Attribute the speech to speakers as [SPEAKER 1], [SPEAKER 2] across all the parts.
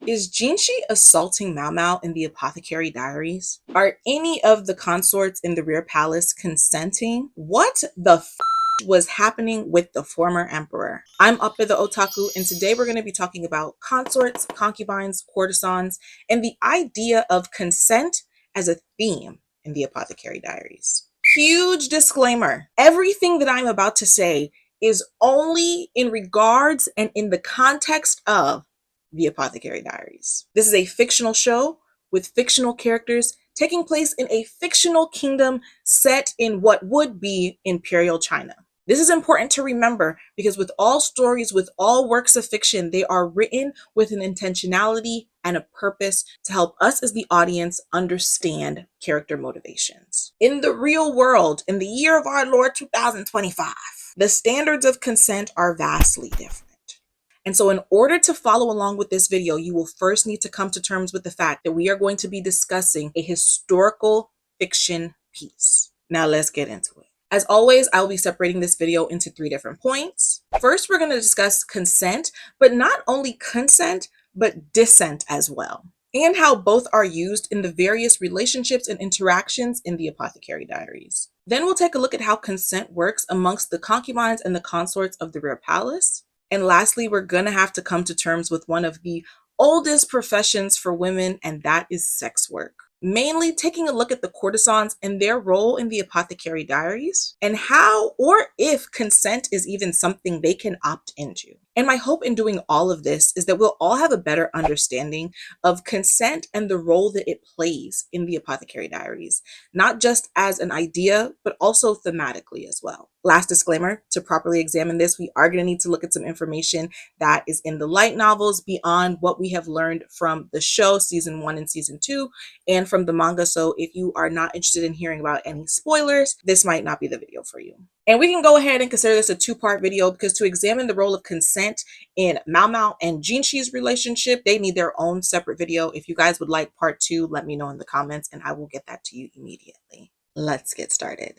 [SPEAKER 1] Is Jinshi assaulting Mao Mao in the Apothecary Diaries? Are any of the consorts in the rear palace consenting? What the was happening with the former emperor? I'm Up the Otaku, and today we're going to be talking about consorts, concubines, courtesans, and the idea of consent as a theme in the Apothecary Diaries. Huge disclaimer. Everything that I'm about to say is only in regards and in the context of the Apothecary Diaries. This is a fictional show with fictional characters taking place in a fictional kingdom set in what would be Imperial China. This is important to remember because with all stories, with all works of fiction, they are written with an intentionality and a purpose to help us as the audience understand character motivations. In the real world, in the year of our Lord 2025, the standards of consent are vastly different. And so in order to follow along with this video, you will first need to come to terms with the fact that we are going to be discussing a historical fiction piece. Now let's get into it. As always, I will be separating this video into 3 different points. First, we're going to discuss consent, but not only consent, but dissent as well, and how both are used in the various relationships and interactions in the Apothecary Diaries. Then we'll take a look at how consent works amongst the concubines and the consorts of the rear palace. And lastly, we're going to have to come to terms with one of the oldest professions for women, and that is sex work. Mainly taking a look at the courtesans and their role in the Apothecary Diaries, and how or if consent is even something they can opt into. And my hope in doing all of this is that we'll all have a better understanding of consent and the role that it plays in the Apothecary Diaries, not just as an idea, but also thematically as well. Last disclaimer, to properly examine this, we are going to need to look at some information that is in the light novels beyond what we have learned from the show, season 1 and season 2, and from the manga. So if you are not interested in hearing about any spoilers, this might not be the video for you. And we can go ahead and consider this a 2-part video because to examine the role of consent in Mao Mao and Jinshi's relationship, they need their own separate video. If you guys would like part 2, let me know in the comments and I will get that to you immediately. Let's get started.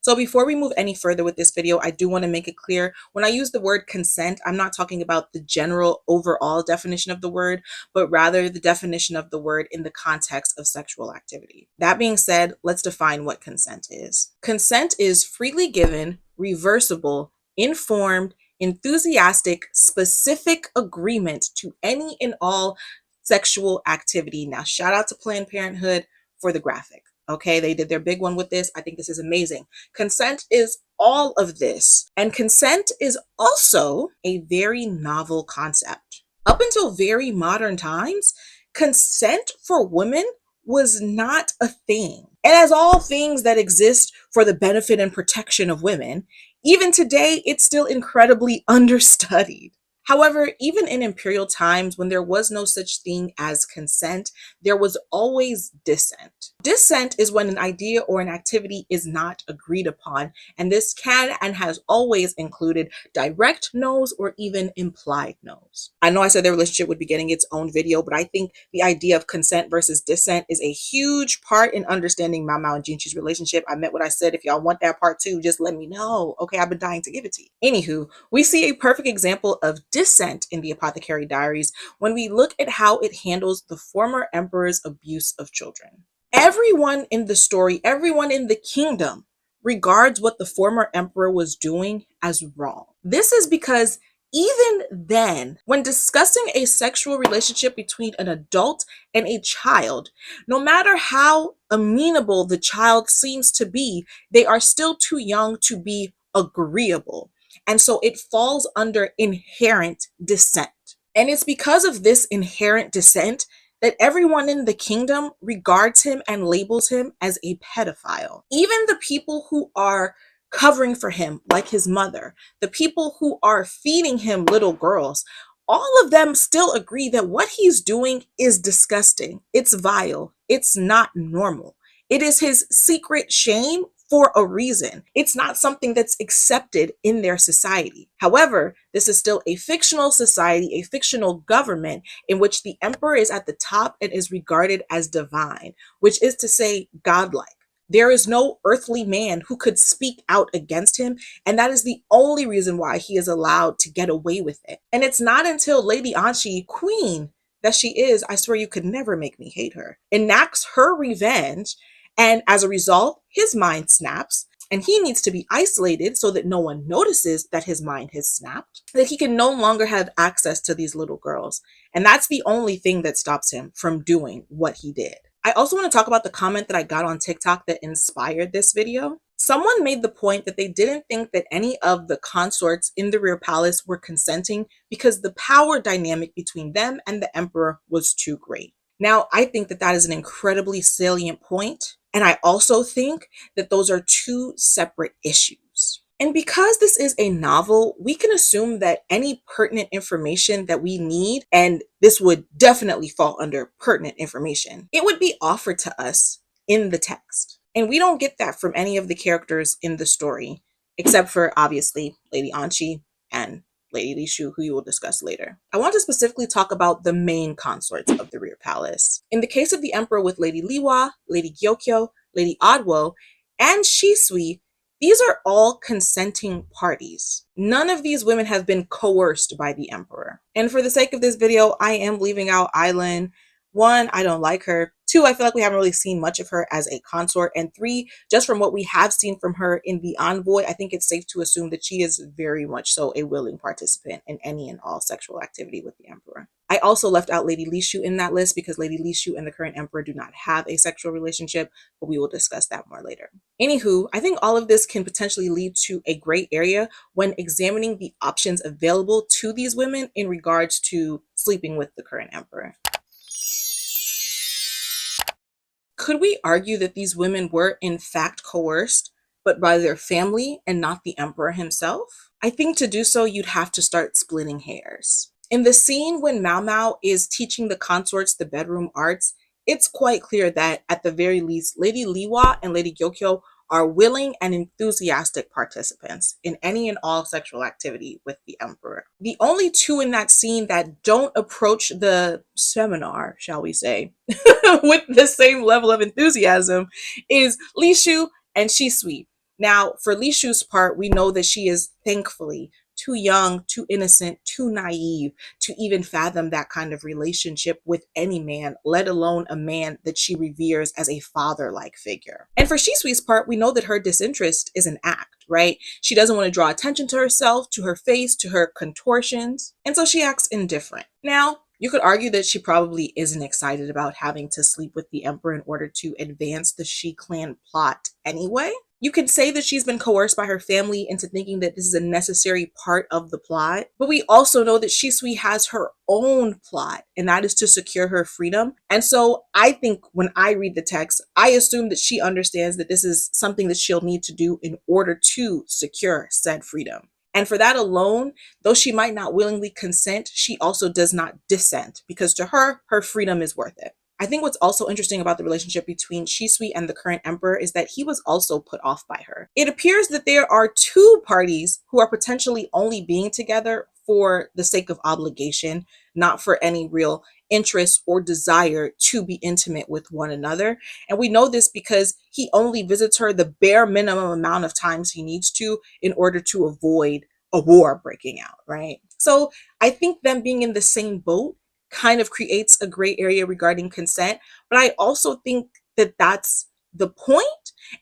[SPEAKER 1] So before we move any further with this video, I do want to make it clear, when I use the word consent, I'm not talking about the general overall definition of the word, but rather the definition of the word in the context of sexual activity. That being said, let's define what consent is. Consent is freely given, reversible, informed, enthusiastic, specific agreement to any and all sexual activity. Now, shout out to Planned Parenthood for the graphic. Okay, they did their big one with this. I think this is amazing. Consent is all of this. And consent is also a very novel concept. Up until very modern times, consent for women was not a thing. And as all things that exist for the benefit and protection of women, even today, it's still incredibly understudied. However, even in imperial times, when there was no such thing as consent, there was always dissent. Dissent is when an idea or an activity is not agreed upon, and this can and has always included direct no's or even implied no's. I know I said their relationship would be getting its own video, but I think the idea of consent versus dissent is a huge part in understanding Mao Mao and Jinshi's relationship. I meant what I said. If y'all want that part 2, just let me know. Okay, I've been dying to give it to you. Anywho, we see a perfect example of dissent in the Apothecary Diaries when we look at how it handles the former emperor's abuse of children. Everyone in the story, everyone in the kingdom regards what the former emperor was doing as wrong. This is because even then, when discussing a sexual relationship between an adult and a child, no matter how amenable the child seems to be, they are still too young to be agreeable. And so it falls under inherent dissent. And it's because of this inherent dissent that everyone in the kingdom regards him and labels him as a pedophile. Even the people who are covering for him, like his mother, the people who are feeding him little girls, all of them still agree that what he's doing is disgusting. It's vile. It's not normal. It is his secret shame for a reason. It's not something that's accepted in their society. However, this is still a fictional society, a fictional government in which the emperor is at the top and is regarded as divine, which is to say godlike. There is no earthly man who could speak out against him, and that is the only reason why he is allowed to get away with it. And it's not until Lady Anshi, queen that she is, I swear you could never make me hate her, enacts her revenge, and as a result, his mind snaps, and he needs to be isolated so that no one notices that his mind has snapped, that he can no longer have access to these little girls. And that's the only thing that stops him from doing what he did. I also want to talk about the comment that I got on TikTok that inspired this video. Someone made the point that they didn't think that any of the consorts in the rear palace were consenting because the power dynamic between them and the emperor was too great. Now, I think that that is an incredibly salient point, and I also think that those are two separate issues. And because this is a novel, we can assume that any pertinent information that we need, and this would definitely fall under pertinent information, it would be offered to us in the text. And we don't get that from any of the characters in the story, except for obviously Lady Anchi and Lady Li Shu, who you will discuss later. I want to specifically talk about the main consorts of the rear palace. In the case of the emperor with Lady Liwa, Lady Gyokyo, Lady Adwo, and Shisui, these are all consenting parties. None of these women have been coerced by the emperor. And for the sake of this video, I am leaving out Island. 1, I don't like her. 2, I feel like we haven't really seen much of her as a consort. And 3, just from what we have seen from her in the envoy, I think it's safe to assume that she is very much so a willing participant in any and all sexual activity with the emperor. I also left out Lady Li Shu in that list because Lady Li Shu and the current emperor do not have a sexual relationship, but we will discuss that more later. Anywho, I think all of this can potentially lead to a gray area when examining the options available to these women in regards to sleeping with the current emperor. Could we argue that these women were in fact coerced, but by their family and not the emperor himself? I think to do so, you'd have to start splitting hairs. In the scene when Mao Mao is teaching the consorts the bedroom arts, it's quite clear that at the very least, Lady Liwa and Lady Gyokyo are willing and enthusiastic participants in any and all sexual activity with the emperor. The only two in that scene that don't approach the seminar, shall we say, with the same level of enthusiasm is Li Shu and Shisui. Now, for Li Shu's part, we know that she is thankfully too young, too innocent, too naive to even fathom that kind of relationship with any man, let alone a man that she reveres as a father-like figure. And for Shisui's part, we know that her disinterest is an act, right? She doesn't want to draw attention to herself, to her face, to her contortions, and so she acts indifferent. Now, you could argue that she probably isn't excited about having to sleep with the emperor in order to advance the Shi clan plot anyway. You could say that she's been coerced by her family into thinking that this is a necessary part of the plot, but we also know that Shisui has her own plot, and that is to secure her freedom. And so I think when I read the text, I assume that she understands that this is something that she'll need to do in order to secure said freedom. And for that alone, though she might not willingly consent, she also does not dissent because to her, her freedom is worth it. I think what's also interesting about the relationship between Shisui and the current emperor is that he was also put off by her. It appears that there are two parties who are potentially only being together for the sake of obligation, not for any real interest or desire to be intimate with one another. And we know this because he only visits her the bare minimum amount of times he needs to in order to avoid a war breaking out, right? So I think them being in the same boat kind of creates a gray area regarding consent, but I also think that that's the point.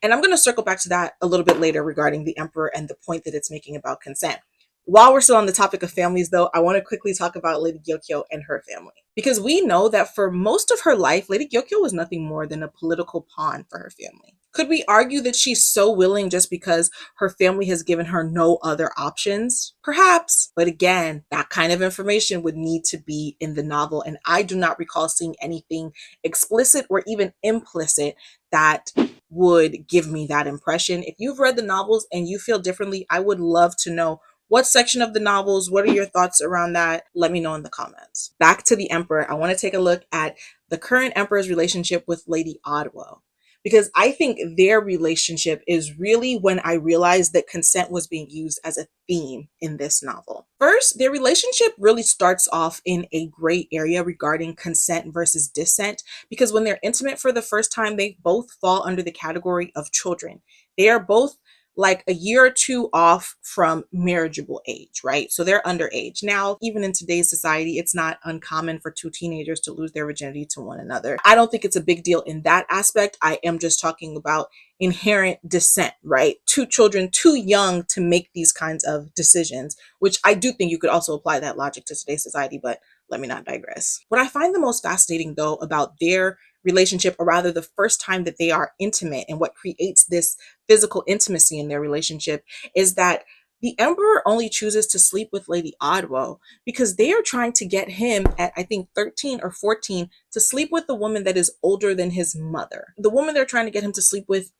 [SPEAKER 1] And I'm going to circle back to that a little bit later regarding the emperor and the point that it's making about consent. While we're still on the topic of families, though, I want to quickly talk about Lady Gyokyo and her family. Because we know that for most of her life, Lady Gyokyo was nothing more than a political pawn for her family. Could we argue that she's so willing just because her family has given her no other options? Perhaps. But again, that kind of information would need to be in the novel. And I do not recall seeing anything explicit or even implicit that would give me that impression. If you've read the novels and you feel differently, I would love to know what section of the novels, what are your thoughts around that? Let me know in the comments. Back to the emperor, I want to take a look at the current emperor's relationship with Lady Adwo. because I think their relationship is really when I realized that consent was being used as a theme in this novel. First, their relationship really starts off in a gray area regarding consent versus dissent, because when they're intimate for the first time, they both fall under the category of children. They are both like a year or two off from marriageable age, right? So they're underage. Now, even in today's society, it's not uncommon for two teenagers to lose their virginity to one another. I don't think it's a big deal in that aspect. I am just talking about inherent dissent, right? Two children too young to make these kinds of decisions, which I do think you could also apply that logic to today's society, but let me not digress. What I find the most fascinating, though, about their relationship, or rather the first time that they are intimate and what creates this physical intimacy in their relationship, is that the emperor only chooses to sleep with Lady Odwo because they are trying to get him at, I think, 13 or 14 to sleep with the woman that is older than his mother. The woman they're trying to get him to sleep with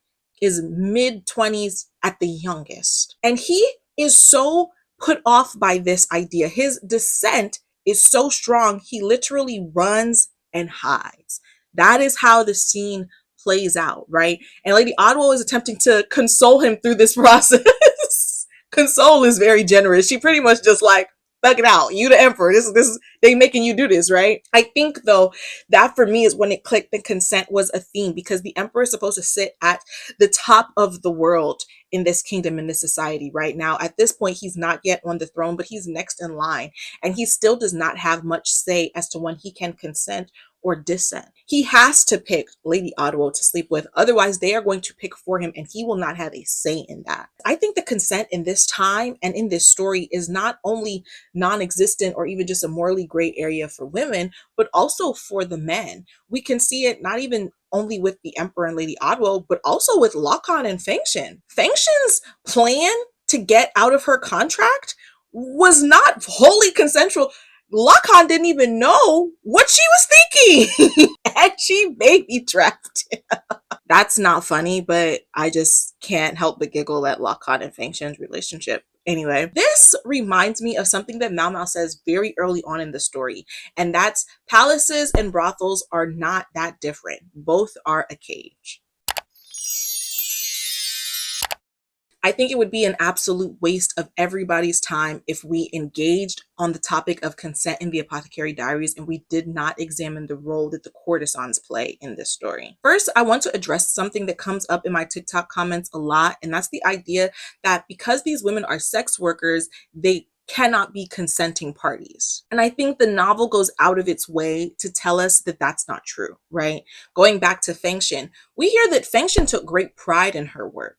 [SPEAKER 1] is mid 20s at the youngest. And he is so put off by this idea. His dissent is so strong, he literally runs and hides. That is how the scene plays out, right? And Lady Odwo is attempting to console him through this process. Console is very generous. She pretty much just like, fuck it out. You the emperor. This is they making you do this, right? I think though that for me is when it clicked that consent was a theme, because the emperor is supposed to sit at the top of the world in this kingdom, in this society right now. At this point, he's not yet on the throne, but he's next in line. And he still does not have much say as to when he can consent or dissent. He has to pick Lady Odwo to sleep with, otherwise they are going to pick for him and he will not have a say in that. I think the consent in this time and in this story is not only non-existent or even just a morally gray area for women, but also for the men. We can see it not even only with the emperor and Lady Odwo, but also with Lockon and Fengshen. Fengshen's plan to get out of her contract was not wholly consensual. Lockon didn't even know what she was thinking. And she baby trapped him. That's not funny, but I just can't help but giggle at Lockon and Fengshen's relationship. Anyway, this reminds me of something that Mao Mao says very early on in the story, and that's palaces and brothels are not that different. Both are a cage. I think it would be an absolute waste of everybody's time if we engaged on the topic of consent in the Apothecary Diaries and we did not examine the role that the courtesans play in this story. First, I want to address something that comes up in my TikTok comments a lot, and that's the idea that because these women are sex workers, they cannot be consenting parties. And I think the novel goes out of its way to tell us that that's not true, right? Going back to Fengshen, we hear that Fengshen took great pride in her work,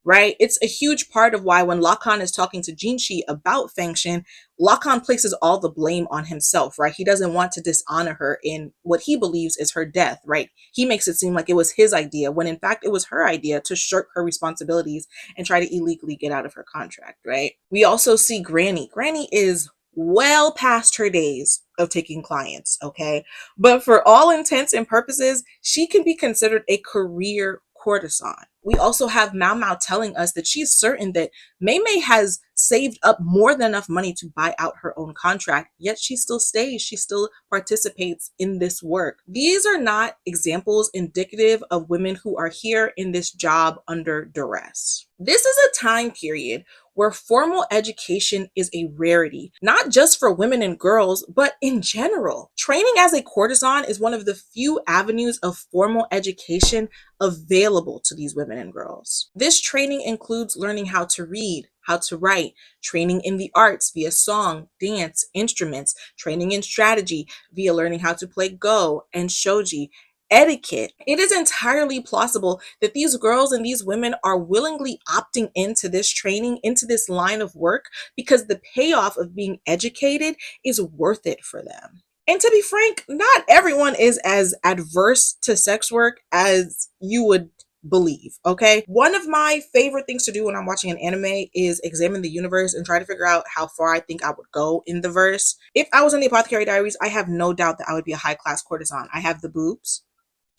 [SPEAKER 1] right? It's a huge part of why when Lockon is talking to Jinshi about Fengshen, Lockon places all the blame on himself, right? He doesn't want to dishonor her in what he believes is her death, right? He makes it seem like it was his idea, when in fact it was her idea to shirk her responsibilities and try to illegally get out of her contract, right? We also see Granny. Granny is well past her days of taking clients, okay? But for all intents and purposes, she can be considered a career courtesan. We also have Mao Mao telling us that she's certain that Mei Mei has saved up more than enough money to buy out her own contract, yet she still stays, she still participates in this work. These are not examples indicative of women who are here in this job under duress. This is a time period where formal education is a rarity, not just for women and girls, but in general. Training as a courtesan is one of the few avenues of formal education available to these women and girls. This training includes learning how to read, how to write, training in the arts via song, dance, instruments, training in strategy via learning how to play Go and Shogi, etiquette. It is entirely plausible that these girls and these women are willingly opting into this training, into this line of work, because the payoff of being educated is worth it for them. And to be frank, not everyone is as adverse to sex work as you would believe, okay? One of my favorite things to do when I'm watching an anime is examine the universe and try to figure out how far I think I would go in the verse. If I was in the Apothecary Diaries, I have no doubt that I would be a high-class courtesan. I have the boobs,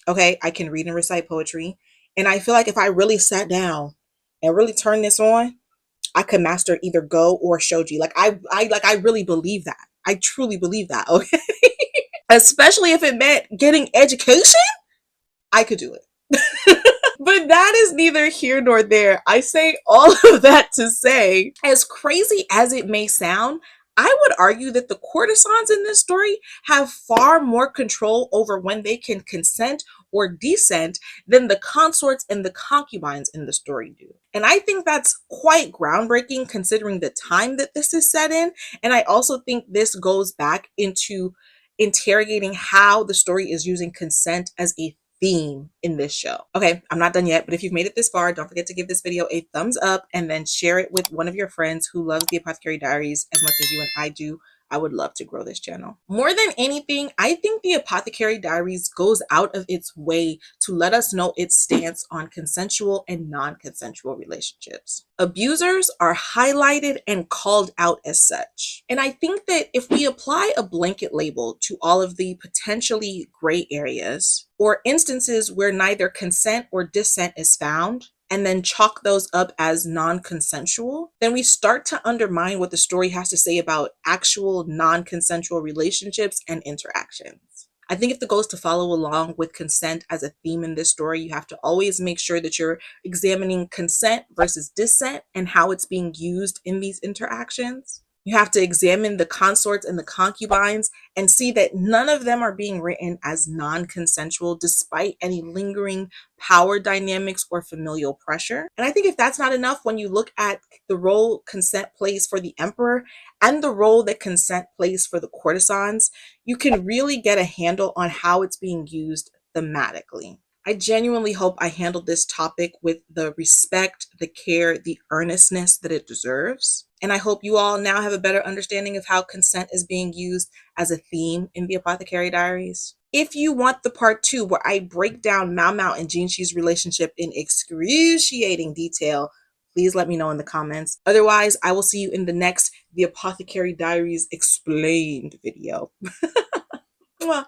[SPEAKER 1] okay? I can read and recite poetry. And I feel like if I really sat down and really turned this on, I could master either Go or Shogi. I really believe that. I truly believe that, okay? Especially if it meant getting education, I could do it. But that is neither here nor there. I say all of that to say, as crazy as it may sound, I would argue that the courtesans in this story have far more control over when they can consent or dissent than the consorts and the concubines in the story do. And I think that's quite groundbreaking considering the time that this is set in. And I also think this goes back into interrogating how the story is using consent as a theme in this show. Okay, I'm not done yet, but if you've made it this far, don't forget to give this video a thumbs up and then share it with one of your friends who loves the Apothecary Diaries as much as you and I do. I would love to grow this channel. More than anything, I think the Apothecary Diaries goes out of its way to let us know its stance on consensual and non-consensual relationships. Abusers are highlighted and called out as such. And I think that if we apply a blanket label to all of the potentially gray areas or instances where neither consent or dissent is found, and then chalk those up as non-consensual, then we start to undermine what the story has to say about actual non-consensual relationships and interactions. I think if the goal is to follow along with consent as a theme in this story, you have to always make sure that you're examining consent versus dissent and how it's being used in these interactions. You have to examine the consorts and the concubines and see that none of them are being written as non-consensual despite any lingering power dynamics or familial pressure. And I think if that's not enough, when you look at the role consent plays for the emperor and the role that consent plays for the courtesans, you can really get a handle on how it's being used thematically. I genuinely hope I handled this topic with the respect, the care, the earnestness that it deserves. And I hope you all now have a better understanding of how consent is being used as a theme in the Apothecary Diaries. If you want the part 2 where I break down Mao Mao and Jinxi's relationship in excruciating detail, please let me know in the comments. Otherwise, I will see you in the next The Apothecary Diaries Explained video. Mwah.